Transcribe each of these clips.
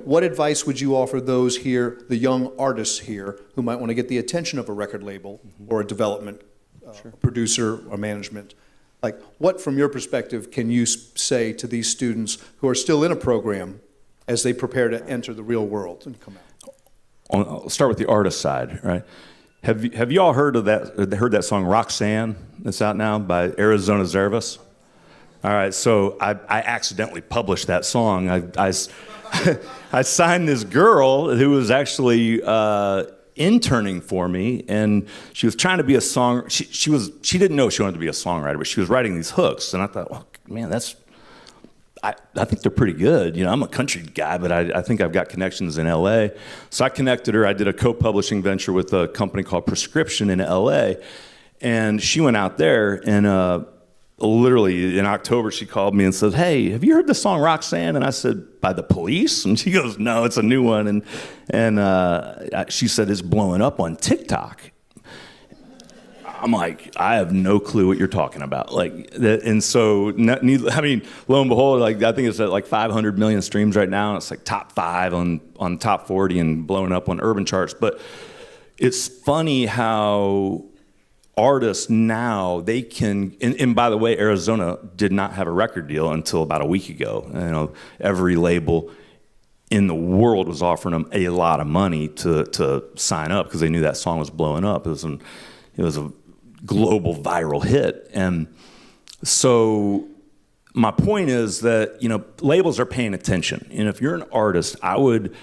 what advice would you offer those here, the young artists here, who might want to get the attention of a record label or a development producer or management? Like, what, from your perspective, can you say to these students who are still in a program as they prepare to enter the real world and come out? I'll start with the artist side, right? Have you all heard of that? Heard that song "Roxanne" that's out now by Arizona Zervas? All right, so I accidentally published that song. I signed this girl who was actually interning for me, and she was trying to be a song. She didn't know she wanted to be a songwriter, but she was writing these hooks, and I thought, well, man, I think they're pretty good. You know, I'm a country guy, but I think I've got connections in LA. So I connected her. I did a co-publishing venture with a company called Prescription in LA, and she went out there, and literally in October she called me and said, "Hey, have you heard the song Roxanne?" And I said, "By the Police?" And she goes, "No, it's a new one." And she said, "It's blowing up on TikTok." I'm like, I have no clue what you're talking about. Like, and so, I mean, lo and behold, like, I think it's at like 500 million streams right now. And it's like top 5 on top 40 and blowing up on urban charts. But it's funny how artists now, they can, and by the way, Arizona did not have a record deal until about a week ago. You know, every label in the world was offering them a lot of money to sign up because they knew that song was blowing up. It was a global viral hit. And so my point is that, you know, labels are paying attention. And if you're an artist, I would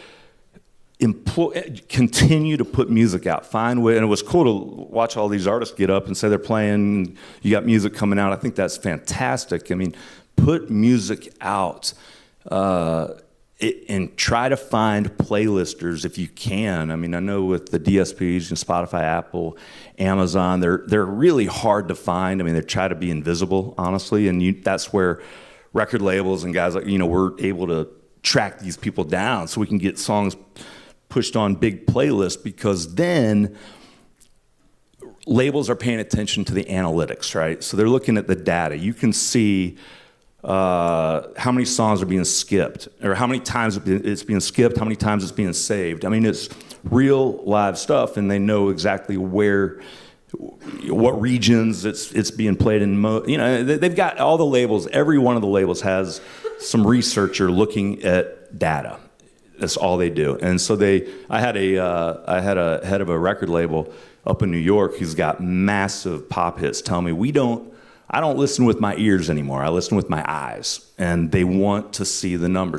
continue to put music out. Find way, and it was cool to watch all these artists get up and say they're playing, you got music coming out. I think that's fantastic. I mean, put music out. And try to find playlisters if you can. I mean, I know with the DSPs and Spotify, Apple, Amazon, they're really hard to find. I mean, they try to be invisible, honestly, and that's where record labels and guys like, you know, we're able to track these people down so we can get songs pushed on big playlists, because then labels are paying attention to the analytics, right? So they're looking at the data. You can see how many songs are being skipped, or how many times it's being skipped, how many times it's being saved. I mean, it's real live stuff, and they know exactly what regions it's being played in. You know, they've got all the labels. Every one of the labels has some researcher looking at data. That's all they do. And so I had a head of a record label up in New York who's got massive pop hits tell me, I don't listen with my ears anymore. I listen with my eyes, and they want to see the numbers.